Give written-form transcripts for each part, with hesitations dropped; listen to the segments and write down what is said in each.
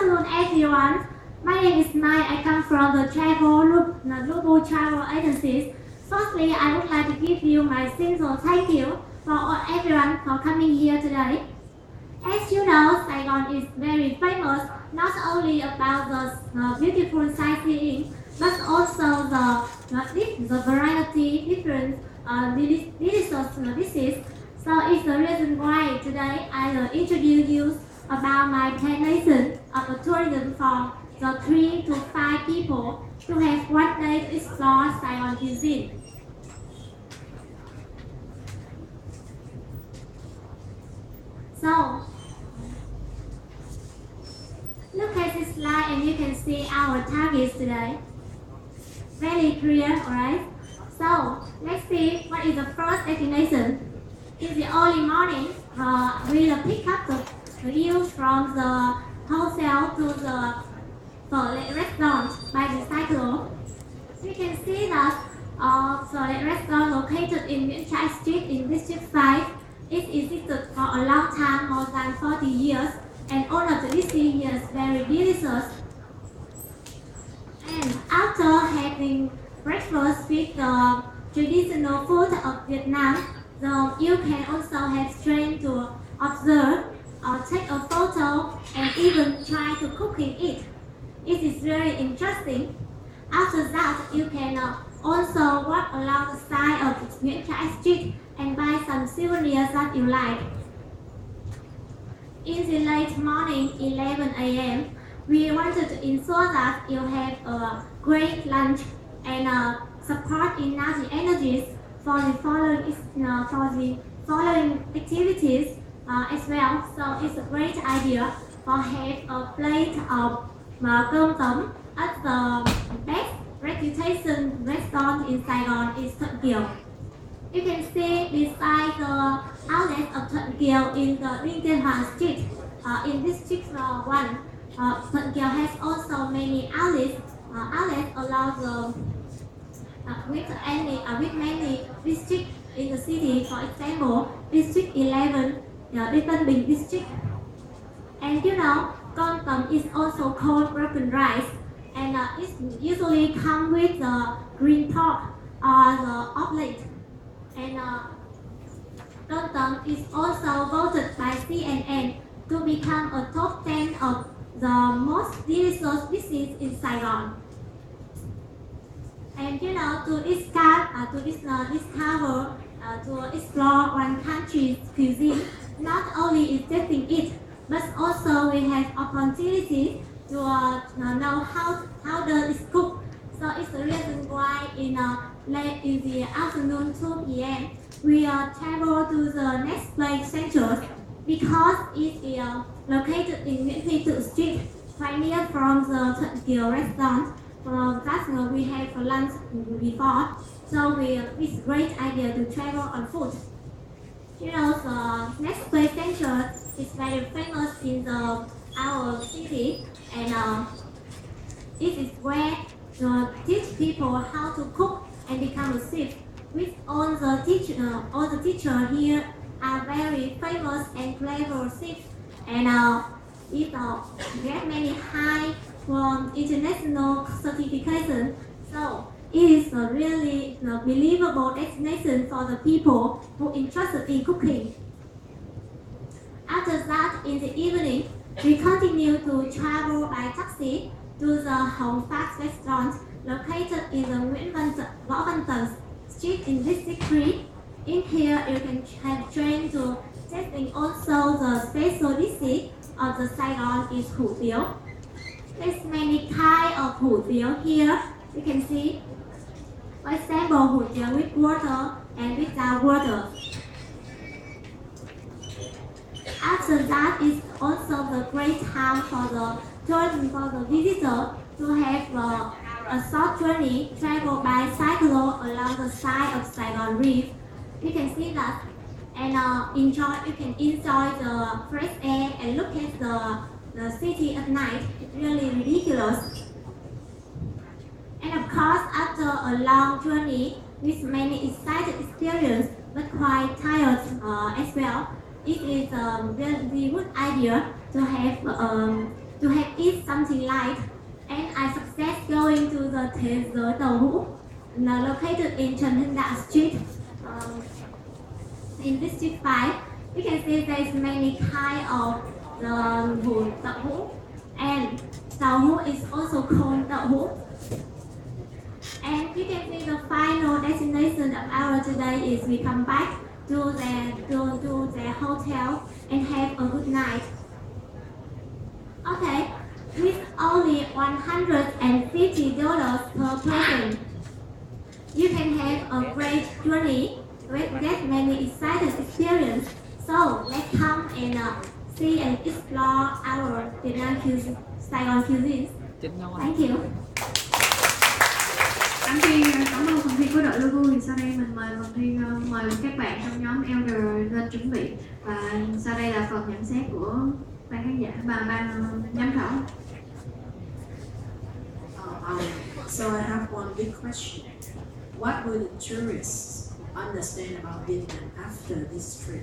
afternoon, everyone. My name is Mai. I come from the Lubu travel agencies. Firstly, I would like to give you my sincere thank you for everyone for coming here today. As you know, Saigon is very famous not only about the beautiful sightseeing, but also the variety different delicious dishes. So it's the reason why today I will introduce you about my destination of a tourism for the 3 to 5 people to have one day to explore Saigon cuisine. So, look at this slide and you can see our targets today. Very clear, alright? So, let's see what is the first destination. In the early morning, we will pick up the view from the hotel to the restaurant by the cycle. We can see that the restaurant located in Viet Nam Street in District 5 it existed for a long time, more than 40 years, and all of the dishes is very delicious. And after having breakfast with the traditional food of Vietnam, you can also have strength to observe, take a photo, and even try to cooking it. It is very interesting. After that, you can also walk along the side of Viet Nam Street and buy some souvenirs that you like. In the late morning, 11 a.m., we wanted to ensure that you have a great lunch and support enough energies for the following activities as well. So it's a great idea for have a plate of cơm tấm at the best reputation restaurant in Saigon is Thuận Kiều. You can see beside the outlet of Thuận Kiều in the Linh Hoàng Street in District 1. Thuận Kiều has also many outlets along with many districts in the city. For example, District 11, Tân Bình District. And you know, cơm tấm is also called broken rice, and it usually comes with the green pork or the omelette. And cơm tấm is also voted by CNN to become a top 10 of the most delicious dishes in Saigon. And you know, to explore one country's cuisine, not only is tasting it, but also we have opportunity to know how does it cook. So it's the reason why late in the afternoon 2 p.m. we travel to the next place center because it is located in Nguyễn Thị Street, quite near from the Thuận Kiều restaurant. That's where we have lunch before. So it's a great idea to travel on foot. You know, the next place center is very famous in our city, and it is where teach people how to cook and become a chef. With all the teacher here are very famous and clever chefs, and it get many high from international certification. So it is a really believable destination for the people who are interested in cooking. After that, in the evening, we continue to travel by taxi to the Hồng Phát restaurant located in the Võ Văn Tần Street in District 3. In here, you can have train to tasting also the special dishes of the Saigon is hủ tiếu. There's many kind of hủ tiếu here. You can see, for example, hủ tiếu with water and without water. After that is also the great time for the tourism for the visitor to have a short journey travel by cycle along the side of Saigon Reef. You can see that and you can enjoy the fresh air and look at the city at night. It's really ridiculous. And of course, after a long journey with many exciting experience but quite tired as well, it is a really good idea to have to have eat something light, and I success going to the Thế giới Tàu Hũ, located in Trần Hưng Đạo Street, in District 5. You can see there is many kind of the Tàu Hũ, and Tàu Hũ is also called Tàu Hũ. And you can see the final destination of our today is we come back to the hotel and have a good night. Okay, with only $150 per person, you can have a great journey with that many exciting experience. So let's come and see and explore our Vietnam cuisine, Saigon cuisine. Thank you. Cảm ơn phần thi của đội Lubu. Thì sau đây mình mời phần thi mời các bạn trong nhóm Elder lên chuẩn bị, và sau đây là phần nhận xét của ban khán giả và ban giám khảo. So I have one big question. What will the tourists understand about Vietnam after this trip?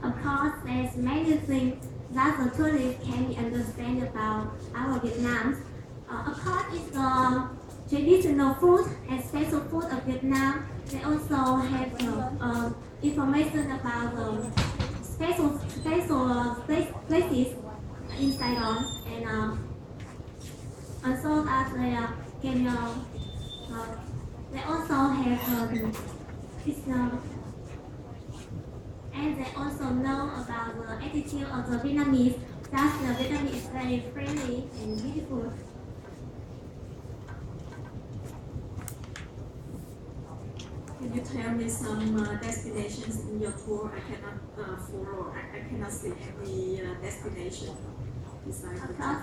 Of course, there's many things that the tourists can understand about our Vietnam. Of course, it's the traditional food and special food of Vietnam. They also have information about the special places in Saigon, and also that they can they also have and they also know about the attitude of the Vietnamese. That the Vietnamese is very friendly and beautiful. Can you tell me some destinations in your tour? I cannot follow. I cannot see any destination besides the tour.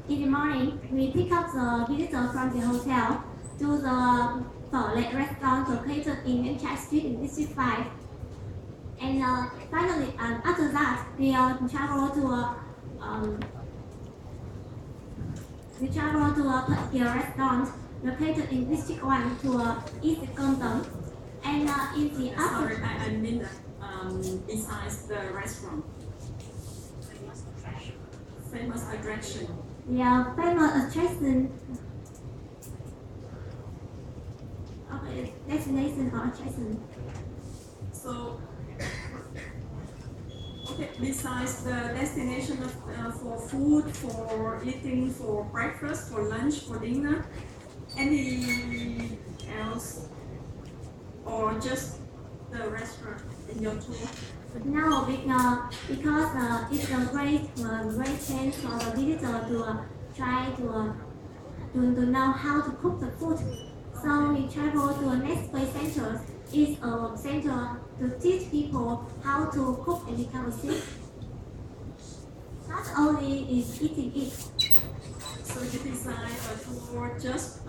In the morning, we pick up the visitor from the hotel to the Phở Lệ restaurant located in Nguyễn Trãi Street in District 5. And finally, after that, we travel to a particular restaurant located in District 1 to East Công Tấn. And in the Sorry, I mean that besides the restaurant, famous attraction. Yeah, famous attraction. Okay, destination or attraction. So, okay, besides the destination for food, for eating, for breakfast, for lunch, for dinner, any else? Or just the restaurant in your tour? No, because it's a great chance for the visitor to try to know how to cook the food. So we travel to a next place center. It's a center to teach people how to cook and become a chef. Not only is eating it. So you design a tour just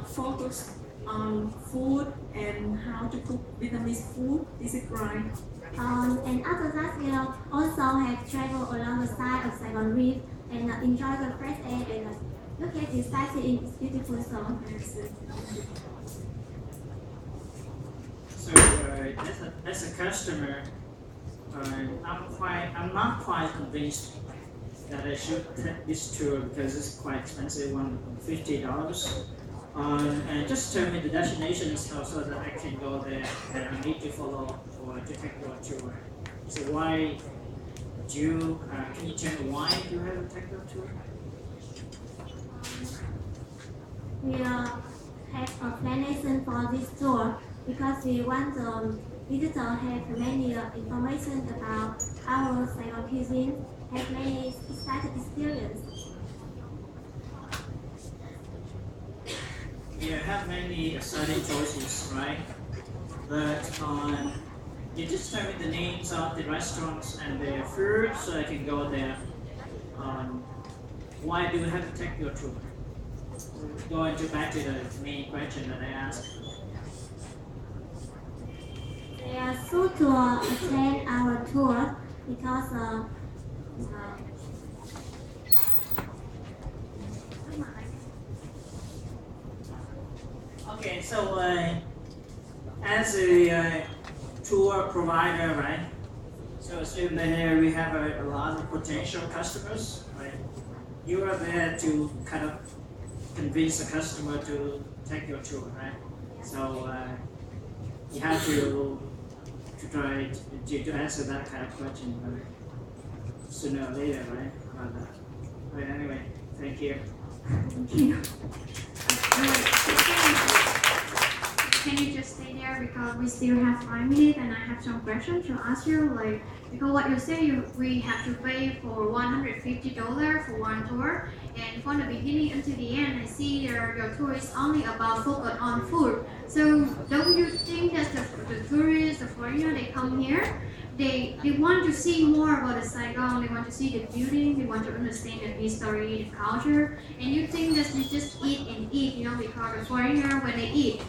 focus on food and how to cook Vietnamese food. Is it right? And after that, we also have traveled along the side of Saigon Reef and enjoy the fresh air and look at the sightseeing. It's beautiful. So as a customer, I'm not quite convinced that I should take this tour because it's quite expensive, $150. And just tell me the destinations so that I can go there and I need to follow or to take your tour. So why do you, can you tell me why you have to take your tour? We have a explanation for this tour because we want the visitor have many information about our Saigon cuisine, have many exciting experience. You have many exciting choices, right? But you just tell me the names of the restaurants and their food so I can go there. Why do you have to take your tour? Going back to the main question that I asked. They are so to attend our tour because Okay, so as a tour provider, right? So assume that we have a lot of potential customers, right? You are there to kind of convince the customer to take your tour, right? So you have to try to answer that kind of question sooner or later, right? But anyway, thank you. Thank you. Can you just stay there because we still have 5 minutes and I have some questions to ask you. Like because what you say, we have to pay for $150 for one tour, and from the beginning until the end, I see your tour is only about focus on food. So don't you think that the tourists, the foreigner, they come here, they want to see more about the Saigon, they want to see the building, they want to understand the history, the culture, and you think that you just eat and eat, because the foreigner when they eat,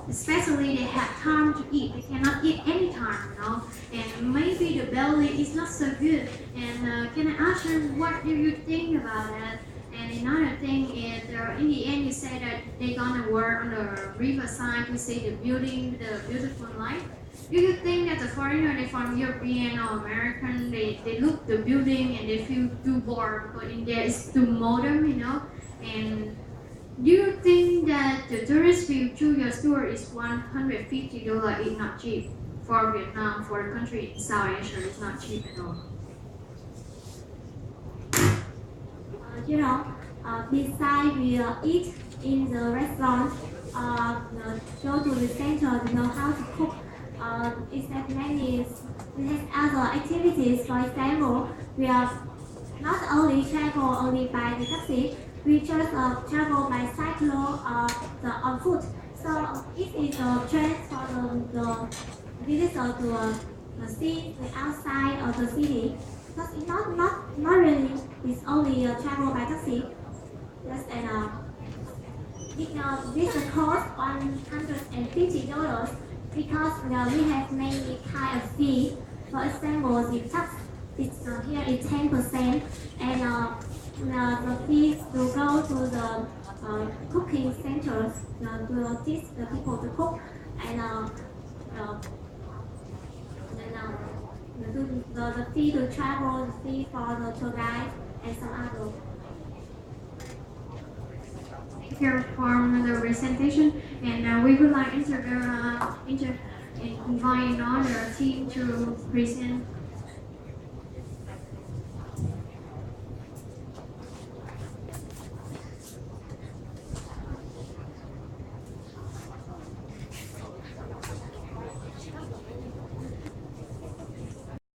especially they have time to eat, they cannot eat anytime, and maybe the belly is not so good. And can I ask you what do you think about that? And another thing is, in the end, you say that they're gonna work on the riverside to see the building, the beautiful life. Do you think that the foreigner, they from European or American, they look the building and they feel too bored because in there it's too modern, And do you think that the tourist view to your tour is $150 is not cheap for Vietnam, for the country in South Asia, it's not cheap at all? Besides we eat in the restaurant, go to the center to know how to cook. We have other activities. For example, we are not only travel only by the taxi, we just travel by cycle on foot. So it is a trend for the visitor to see the outside of the city. Because it's not really, it's only travel by taxi. Yes, and this cost $150 because we have many kind of fee. For example, the tax here is 10%, and the fees to go to the cooking centers to teach the people to cook, and the fee to travel, the fee for the tour guide, and some other. Thank you for the presentation, and we would like to invite another team to present